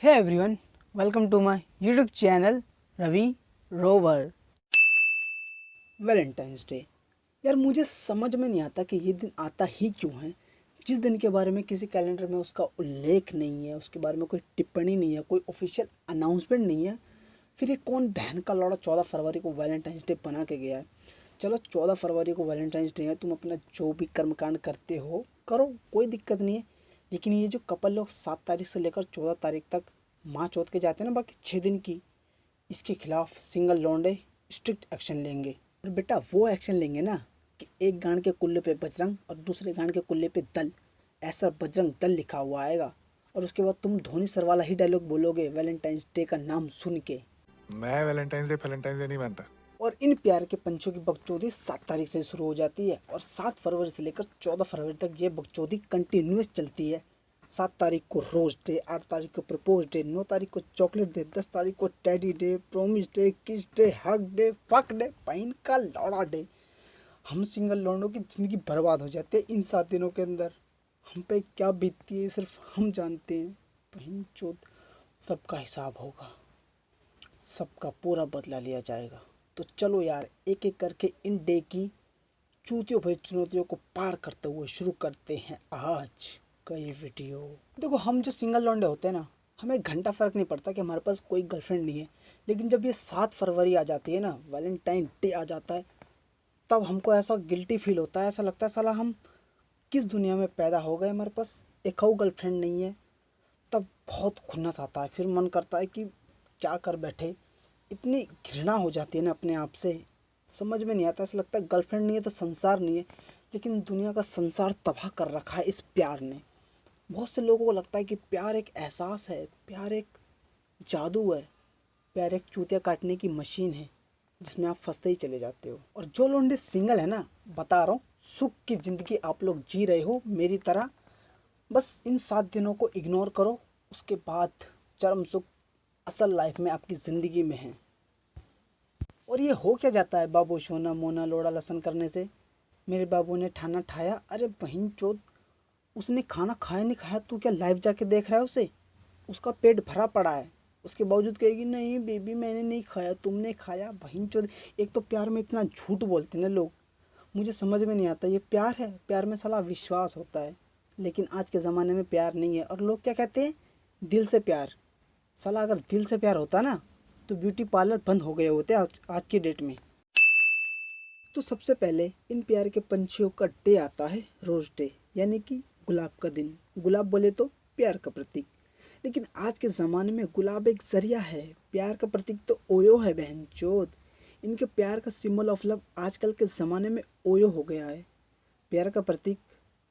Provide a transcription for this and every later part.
Hey everyone, welcome to my YouTube channel Ravi rover. Valentine's day मुझे समझ में नहीं आता कि ये दिन आता ही क्यों है। जिस दिन के बारे में किसी कैलेंडर में उसका उल्लेख नहीं है, उसके बारे में कोई टिप्पणी नहीं है, कोई ऑफिशियल अनाउंसमेंट नहीं है, फिर ये कौन बहन का लौड़ा 14 फरवरी को वैलेंटाइंस डे बना के गया है। चलो 14 फरवरी को वैलेंटाइंस डे है, तुम अपना जो भी कर्मकांड करते हो करो, कोई दिक्कत नहीं है। लेकिन ये जो कपल लोग 7 तारीख से लेकर 14 तारीख तक माँ चौथ के जाते हैं ना, बाकी 6 दिन की, इसके खिलाफ सिंगल लौंडे स्ट्रिक्ट एक्शन लेंगे। और बेटा वो एक्शन लेंगे ना कि एक गांड के कुल्ले पे बजरंग और दूसरे गांड के कुल्ले पे दल, ऐसा बजरंग दल लिखा हुआ आएगा। और उसके बाद तुम धोनी सर वाला ही डायलॉग बोलोगे वैलेंटाइंस डे का नाम सुन के। मैं वैलेंटाइंस डे फैलेंटाइंस डे नहीं मानता। और इन प्यार के पंचों की बकचोदी 7 तारीख से शुरू हो जाती है और 7 फरवरी से लेकर 14 फरवरी तक ये बकचोदी कंटिन्यूस चलती है। 7 तारीख को रोज डे, 8 तारीख को प्रपोज डे, 9 तारीख को चॉकलेट डे, 10 तारीख को टेडी डे, प्रोमिस डे, किस डे, हक डे, फक डे, पाइन का लौड़ा डे। हम सिंगल लौंडों की ज़िंदगी बर्बाद हो जाती है इन 7 दिनों के अंदर। हम पे क्या बीतती है सिर्फ हम जानते हैं। बहन चोद, सबका हिसाब होगा, सबका पूरा बदला लिया जाएगा। तो चलो यार, एक एक करके इन डे की चूतियों भरी चुनौतियों को पार करते हुए शुरू करते हैं आज का ये वीडियो। देखो, हम जो सिंगल लौंडे होते हैं ना, हमें घंटा फर्क नहीं पड़ता कि हमारे पास कोई गर्लफ्रेंड नहीं है। लेकिन जब ये 7 फरवरी आ जाती है ना, वैलेंटाइन डे आ जाता है, तब हमको ऐसा गिल्टी फील होता है, ऐसा लगता है साला हम किस दुनिया में पैदा हो गए, हमारे पास एक गर्लफ्रेंड नहीं है। तब बहुत खुन्नस आता है, फिर मन करता है कि क्या कर बैठे। इतनी घृणा हो जाती है ना अपने आप से, समझ में नहीं आता। ऐसा लगता है गर्लफ्रेंड नहीं है तो संसार नहीं है। लेकिन दुनिया का संसार तबाह कर रखा है इस प्यार ने। बहुत से लोगों को लगता है कि प्यार एक एहसास है, प्यार एक जादू है, प्यार एक चूतिया काटने की मशीन है जिसमें आप फंसते ही चले जाते हो। और जो लोग सिंगल है ना, बता रहा हूँ, सुख की ज़िंदगी आप लोग जी रहे हो मेरी तरह। बस इन 7 दिनों को इग्नोर करो, उसके बाद चरम सुख असल लाइफ में आपकी ज़िंदगी में है। और ये हो क्या जाता है बाबू सोना मोना लोड़ा लसन करने से। मेरे बाबू ने ठाना ठाया, अरे बहन चोद, उसने खाना खाया नहीं खाया, तू क्या लाइव जाके देख रहा है उसे? उसका पेट भरा पड़ा है, उसके बावजूद कहेगी नहीं बेबी मैंने नहीं खाया, तुमने खाया। बहन चोद, एक तो प्यार में इतना झूठ बोलते हैं ना लोग, मुझे समझ में नहीं आता। ये प्यार है? प्यार में साला विश्वास होता है। लेकिन आज के ज़माने में प्यार नहीं है। और लोग क्या कहते हैं, दिल से प्यार। साला अगर दिल से प्यार होता ना, तो ब्यूटी पार्लर बंद हो गए होते आज की डेट में। तो सबसे पहले इन प्यार के पंछियों का डे आता है रोज डे, यानी कि गुलाब का दिन। गुलाब बोले तो प्यार का प्रतीक। लेकिन आज के ज़माने में गुलाब एक जरिया है, प्यार का प्रतीक तो ओयो है बहन चोद। इनके प्यार का सिंबल ऑफ लव आजकल के ज़माने में ओयो हो गया है। प्यार का प्रतीक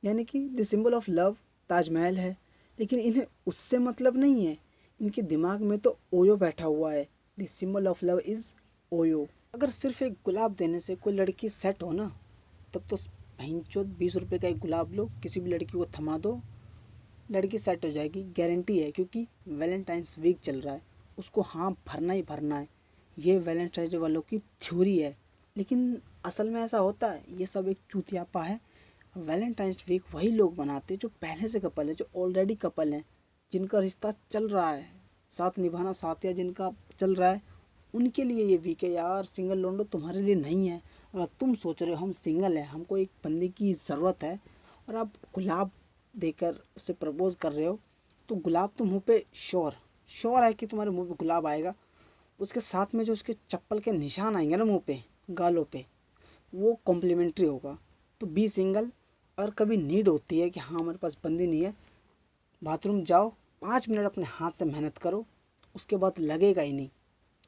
यानी कि the symbol of love Taj Mahal है। लेकिन इन्हें उससे मतलब नहीं है, इनके दिमाग में तो ओयो बैठा हुआ है। The symbol of love is OYO. अगर सिर्फ एक गुलाब देने से कोई लड़की सेट हो ना, तब तो भैंचोद 20 रुपये का एक गुलाब लो, किसी भी लड़की को थमा दो, लड़की सेट हो जाएगी, गारंटी है। क्योंकि वैलेंटाइंस वीक चल रहा है, उसको हाँ भरना ही भरना है। ये वैलेंटाइंस डे वालों की थ्योरी है, लेकिन असल में ऐसा होता है, ये सब एक चूतियापा है। वैलेंटाइंस वीक वही लोग मनाते हैं जो पहले से कपल है, जो ऑलरेडी कपल हैं, जिनका रिश्ता चल रहा है, साथ निभाना साथ या जिनका चल रहा है, उनके लिए ये वीक है यार। सिंगल लोंडो तुम्हारे लिए नहीं है। अगर तुम सोच रहे हो हम सिंगल हैं, हमको एक बंदे की ज़रूरत है, और आप गुलाब देकर उसे प्रपोज कर रहे हो, तो गुलाब तो मुंह पे श्योर श्योर है कि तुम्हारे मुंह पे गुलाब आएगा। उसके साथ में जो उसके चप्पल के निशान आएंगे ना मुंह पे, गालों पे, वो कॉम्प्लीमेंट्री होगा। तो बी सिंगल। और कभी नीड होती है कि हाँ हमारे पास बंदी नहीं है, बाथरूम जाओ, 5 मिनट अपने हाथ से मेहनत करो, उसके बाद लगेगा ही नहीं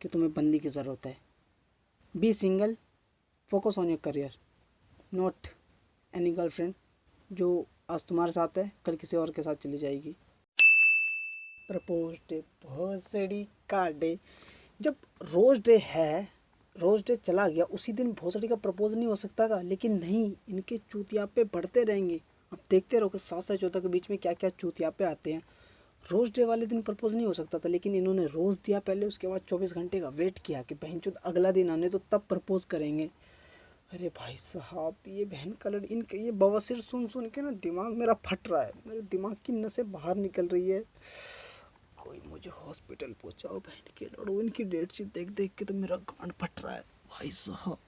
कि तुम्हें बंदी की ज़रूरत है। Be single, focus on your career, not any girlfriend जो आज तुम्हारे साथ है कल किसी और के साथ चली जाएगी। प्रपोज डे, भोसड़ी का डे। जब रोज डे है, रोज डे चला गया, उसी दिन भोसड़ी का प्रपोज नहीं हो सकता था। लेकिन नहीं, इनके चूतियापे बढ़ते रहेंगे। अब देखते रहो कि 7 से 14 के बीच में क्या क्या चूतियापे आते हैं। रोज डे वाले दिन प्रपोज नहीं हो सकता था, लेकिन इन्होंने रोज दिया पहले, उसके बाद 24 घंटे का वेट किया कि बहनचोद अगला दिन आने तो तब प्रपोज करेंगे। अरे भाई साहब, ये बहन का लड़, इनके ये बवासीर सुन सुन के ना दिमाग मेरा फट रहा है, मेरे दिमाग की नसें बाहर निकल रही है। कोई मुझे हॉस्पिटल पहुंचाओ, बहन के लड़ो, इनकी डेट शीट देख देख के तो मेरा गांड फट रहा है भाई साहब।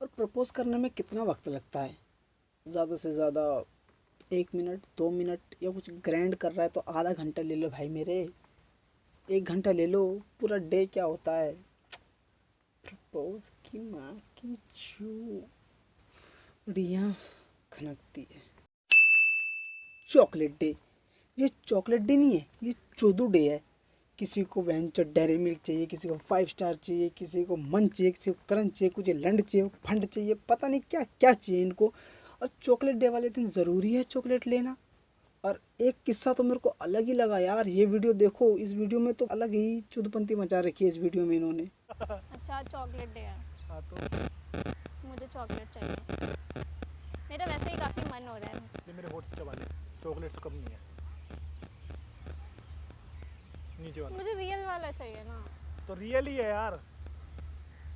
और प्रपोज करने में कितना वक्त लगता है? ज़्यादा से ज़्यादा 1 मिनट 2 मिनट, या कुछ ग्रैंड कर रहा है तो आधा घंटा ले लो भाई मेरे, 1 घंटा ले लो, पूरा डे क्या होता है। प्रपोज की माँ की चूड़ियाँ खनकती है। चॉकलेट डे, ये चॉकलेट डे नहीं है, ये चोदू डे है। किसी को वैन डेयरी मिल्क चाहिए, किसी को 5 स्टार चाहिए, किसी को मन चाहिए, किसी को करंट चाहिए, कुछ लंड चाहिए, फंड चाहिए, पता नहीं क्या क्या चाहिए इनको। और चॉकलेट डे वाले दिन ज़रूरी है चॉकलेट लेना। और एक किस्सा तो मेरे को अलग ही लगा यार, ये वीडियो देखो, इस वीडियो में तो अलग ही चुदपंती मचा रखी है इस वीडियो में इन्होंने। अच्छा चॉकलेट डे है, हाँ तो मुझे चॉकलेट चाहिए। मेरा वैसे ही काफ़ी मन हो रहा है। ये मेरे होठ चबा ले, चॉकलेट तो कम नहीं है, नीचे वाला मुझे रियल वाला चाहिए ना। तो रियल ही है यार।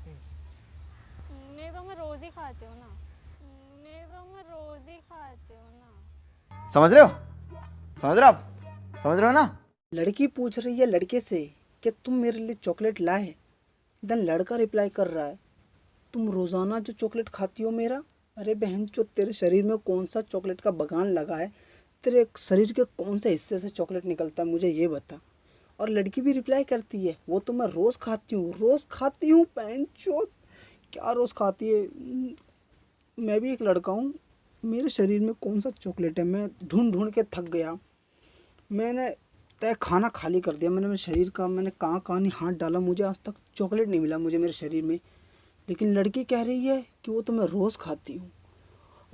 नहीं तो मैं रोज़ ही खाती हूँ ना। नहीं तो मैं रोज़ ही खाती हूँ ना। समझ रहे हो? समझ रहे हो आप? समझ रहे हो ना? लड़की पूछ रही है लड़के से कि तुम मेरे लिए चॉकलेट लाए। देन लड़का रिप्लाई कर रहा है, तुम रोज़ाना जो चॉकलेट खाती हो मेरा, अरे बहन जो तेरे शरीर में कौन सा चॉकलेट का बगान लगा है, तेरे शरीर के कौन से हिस्से से चॉकलेट निकलता है, मुझे ये बता। और लड़की भी रिप्लाई करती है, वो तो मैं रोज़ खाती हूँ, रोज़ खाती हूँ, बहन चो क्या रोज़ खाती है। मैं भी एक लड़का हूँ, मेरे शरीर में कौन सा चॉकलेट है, मैं ढूंढ ढूंढ के थक गया। मैंने तय खाना खाली कर दिया, मैंने मेरे शरीर का, मैंने कहाँ कहाँ नहीं हाथ डाला, मुझे आज तक चॉकलेट नहीं मिला मुझे मेरे शरीर में। लेकिन लड़की कह रही है कि वो तो मैं रोज़ खाती हूँ।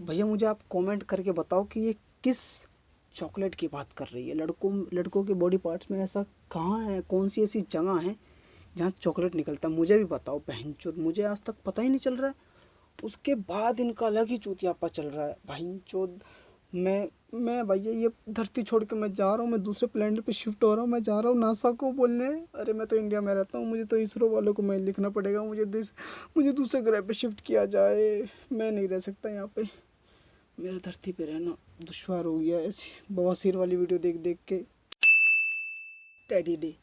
भैया मुझे आप कमेंट करके बताओ कि ये किस चॉकलेट की बात कर रही है। लड़कों के बॉडी पार्ट्स में ऐसा कहाँ है, कौन सी ऐसी जगह है जहाँ चॉकलेट निकलता है, मुझे भी बताओ बहनचोद, मुझे आज तक पता ही नहीं चल रहा है। उसके बाद इनका अलग ही चूतियापा चल रहा है बहनचोद। मैं भैया ये धरती छोड़ के मैं जा रहा हूँ, मैं दूसरे प्लेनेट पे शिफ्ट हो रहा हूँ, मैं जा रहा हूँ नासा को बोलने। अरे मैं तो इंडिया में रहता हूँ, मुझे तो इसरो वालों को मेल लिखना पड़ेगा, मुझे दूसरे ग्रह पे शिफ्ट किया जाए, मैं नहीं रह सकता यहाँ पे, मेरा धरती पे रहना दुश्वार हो गया ऐसी बवासीर वाली वीडियो देख देख के। टेडी डे,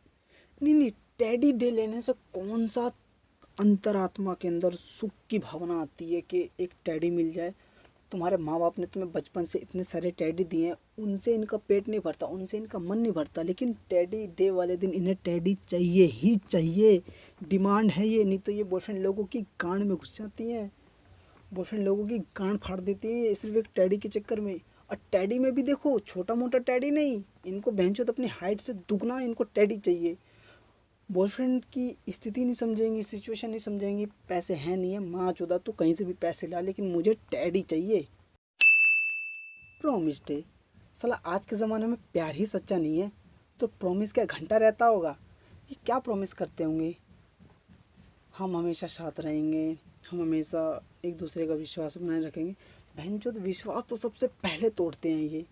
नहीं, टेडी डे लेने से कौन सा अंतरात्मा के अंदर सुख की भावना आती है कि एक टेडी मिल जाए। तुम्हारे माँ बाप ने तुम्हें बचपन से इतने सारे टेडी दिए हैं, उनसे इनका पेट नहीं भरता, उनसे इनका मन नहीं भरता, लेकिन टेडी डे वाले दिन इन्हें टेडी चाहिए ही चाहिए। डिमांड है ये, नहीं तो ये बॉयफ्रेंड लोगों की गांड में घुस जाती हैं, बॉयफ्रेंड लोगों की गांड फाड़ देती है सिर्फ एक टेडी के चक्कर में। और टेडी में भी देखो छोटा मोटा टेडी नहीं, इनको बहनचोद तो अपनी हाइट से दुगना इनको टेडी चाहिए। बॉयफ्रेंड की स्थिति नहीं समझेंगी, सिचुएशन नहीं समझेंगी, पैसे हैं नहीं है, माँ चौदह तो कहीं से भी पैसे ला, लेकिन मुझे टैडी चाहिए। प्रॉमिस डे, साला आज के ज़माने में प्यार ही सच्चा नहीं है तो प्रॉमिस क्या घंटा रहता होगा। ये क्या प्रॉमिस करते होंगे, हम हमेशा साथ रहेंगे, हम हमेशा एक दूसरे का विश्वास बनाए रखेंगे। बहन चौथ विश्वास तो सबसे पहले तोड़ते हैं ये।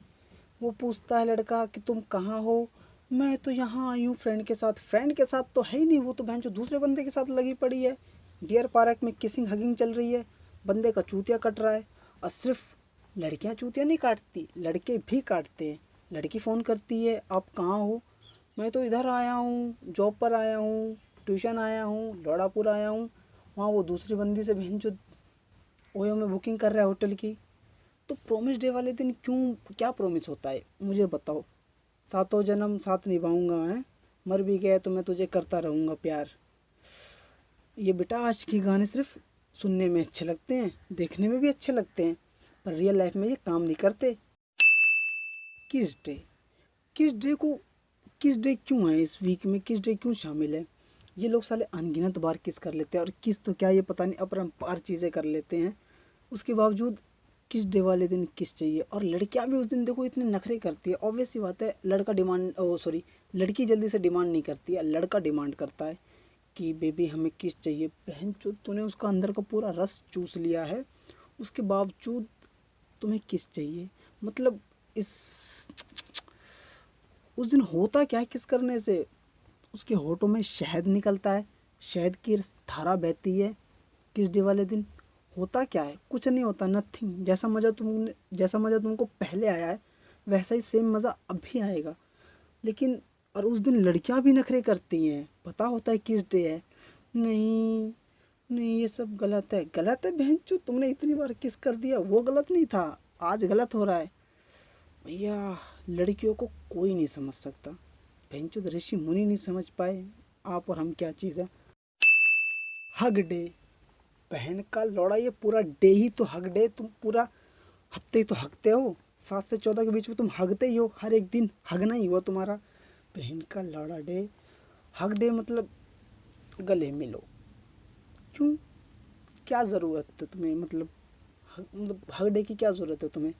वो पूछता है लड़का कि तुम कहाँ हो, मैं तो यहाँ आई हूँ फ्रेंड के साथ। फ्रेंड के साथ तो है ही नहीं, वो तो बहन जो दूसरे बंदे के साथ लगी पड़ी है। डियर पार्क में किसिंग हगिंग चल रही है, बंदे का चूतिया कट रहा है। और सिर्फ लड़कियाँ चूतिया नहीं काटती, लड़के भी काटते हैं। लड़की फ़ोन करती है, आप कहाँ हो, मैं तो इधर आया हूँ, जॉब पर आया हूँ, ट्यूशन आया हूँ, लौड़ापुर आया हूँ। वहाँ वो दूसरी बंदी से बहन जो ओयो में बुकिंग कर रहा है होटल की। तो प्रॉमिस डे वाले दिन क्यों, क्या प्रॉमिस होता है मुझे बताओ। सातों जन्म साथ निभाऊंगा, है मर भी गया तो मैं तुझे करता रहूँगा प्यार। ये बेटा आज के गाने सिर्फ सुनने में अच्छे लगते हैं, देखने में भी अच्छे लगते हैं, पर रियल लाइफ में ये काम नहीं करते। किस डे, किस डे को, किस डे क्यों है इस वीक में, किस डे क्यों शामिल है। ये लोग साले अनगिनत बार किस कर लेते हैं, और किस तो क्या ये पता नहीं अपरंपार चीज़ें कर लेते हैं, उसके बावजूद किस डे वाले दिन किस चाहिए। और लड़कियां भी उस दिन देखो इतने नखरे करती है। ऑब्वियस सी बात है, लड़का डिमांड, ओ सॉरी, लड़की जल्दी से डिमांड नहीं करती है, लड़का डिमांड करता है कि बेबी हमें किस चाहिए। बहन चो तूने उसका अंदर का पूरा रस चूस लिया है, उसके बावजूद तुम्हें किस चाहिए। मतलब इस उस दिन होता क्या है किस करने से, उसके होठों में शहद निकलता है, शहद की धारा बहती है। किस डे वाले दिन होता क्या है, कुछ नहीं होता, नथिंग। जैसा मज़ा तुमको पहले आया है वैसा ही सेम मज़ा अब भी आएगा। लेकिन और उस दिन लड़कियां भी नखरे करती हैं, पता होता है किस डे है, नहीं नहीं ये सब गलत है। गलत है बहन चो, तुमने इतनी बार किस कर दिया, वो गलत नहीं था, आज गलत हो रहा है। भैया लड़कियों को कोई नहीं समझ सकता, बहन चो ऋषि मुनि नहीं समझ पाए, आप और हम क्या चीज़ है। हग डे, बहन का लौड़ा, ये पूरा डे ही तो हग डे, तुम पूरा हफ्ते ही तो हगते हो, 7 से 14 के बीच में तुम हगते ही हो, हर एक दिन हगना ही हुआ तुम्हारा। बहन का लौड़ा डे, हग डे मतलब गले मिलो, क्यों, क्या ज़रूरत है तुम्हें, मतलब हग डे की क्या ज़रूरत है तुम्हें।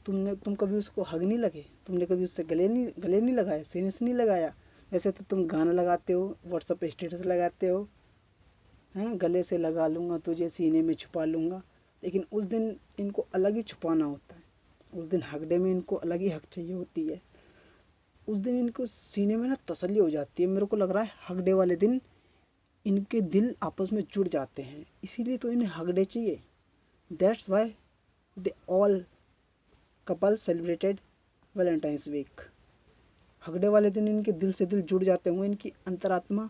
तुम कभी उसको हग नहीं लगे, तुमने कभी उससे गले नहीं लगाए, सीने से नहीं लगाया। वैसे तो तुम गाना लगाते हो, व्हाट्सएप स्टेटस लगाते हो, हैं गले से लगा लूँगा तुझे, सीने में छुपा लूँगा, लेकिन उस दिन इनको अलग ही छुपाना होता है। उस दिन हग डे में इनको अलग ही हक चाहिए होती है। उस दिन इनको सीने में ना तसल्ली हो जाती है। मेरे को लग रहा है हग डे वाले दिन इनके दिल आपस में जुड़ जाते हैं, इसीलिए तो इन्हें हग डे चाहिए। That's why they all couple celebrated Valentine's week. Hug day वाले दिन इनके दिल से दिल जुड़ जाते होंगे, इनकी अंतरात्मा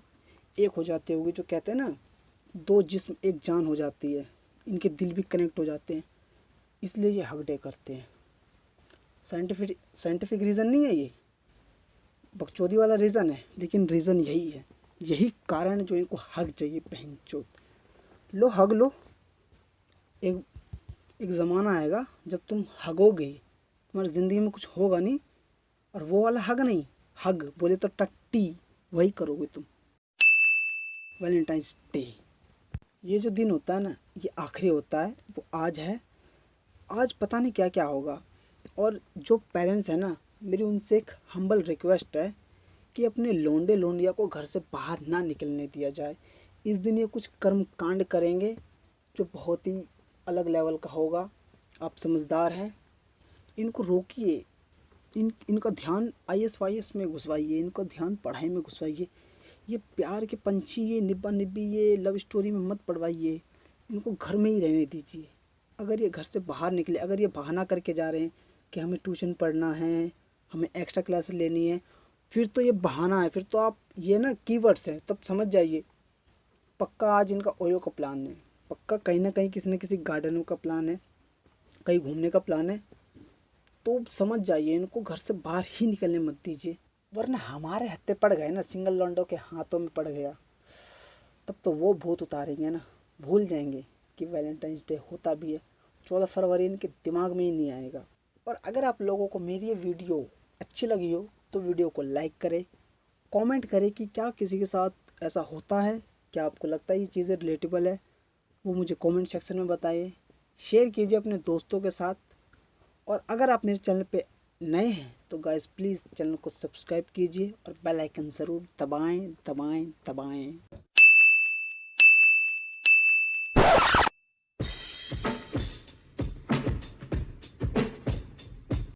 एक हो जाती होगी, जो कहते हैं ना 2 जिस्म एक जान हो जाती है, इनके दिल भी कनेक्ट हो जाते हैं, इसलिए ये हग डे करते हैं। साइंटिफिक रीज़न नहीं है ये, बकचोदी वाला रीज़न है, लेकिन रीज़न यही है, यही कारण जो इनको हग चाहिए। बहन चोद लो, हग लो। एक एक ज़माना आएगा जब तुम हगोगे, तुम्हारी ज़िंदगी में कुछ होगा नहीं, और वो वाला हग नहीं, हग बोले तो टट्टी, वही करोगे तुम। वैलेंटाइंस डे, ये जो दिन होता है ना, ये आखिरी होता है, वो आज है। आज पता नहीं क्या क्या होगा। और जो पेरेंट्स हैं ना, मेरी उनसे एक हम्बल रिक्वेस्ट है कि अपने लोंडे लोंडिया को घर से बाहर ना निकलने दिया जाए। इस दिन ये कुछ कर्म कांड करेंगे जो बहुत ही अलग लेवल का होगा। आप समझदार हैं, इनको रोकिए, इनका ध्यान IAS वाईएस में घुसवाइए, इनका ध्यान पढ़ाई में घुसवाइए। ये प्यार के पंछी, ये निब्बा निब्बी, ये लव स्टोरी में मत पढ़वाइए, इनको घर में ही रहने दीजिए। अगर ये घर से बाहर निकले, अगर ये बहाना करके जा रहे हैं कि हमें ट्यूशन पढ़ना है, हमें एक्स्ट्रा क्लास लेनी है, फिर तो ये बहाना है, फिर तो आप ये ना कीवर्ड्स हैं, तब समझ जाइए पक्का आज इनका ओयो का प्लान है, पक्का कहीं ना कहीं किसी न किसी गार्डन का प्लान है, कहीं घूमने का प्लान है। तो समझ जाइए, इनको घर से बाहर ही निकलने मत दीजिए, वरना हमारे हत्थे पड़ गए ना, सिंगल लॉन्डो के हाथों में पड़ गया, तब तो वो भूत उतारेंगे ना, भूल जाएंगे कि वैलेंटाइंस डे होता भी है। 14 फरवरी इनके दिमाग में ही नहीं आएगा। और अगर आप लोगों को मेरी ये वीडियो अच्छी लगी हो तो वीडियो को लाइक करें, कमेंट करें कि क्या किसी के साथ ऐसा होता है, क्या आपको लगता है ये चीज़ें रिलेटेबल है, वो मुझे कमेंट सेक्शन में बताइए। शेयर कीजिए अपने दोस्तों के साथ। और अगर आप मेरे चैनल पे नए हैं तो गाइस प्लीज़ चैनल को सब्सक्राइब कीजिए और बेल आइकन ज़रूर दबाएं दबाएं दबाएं।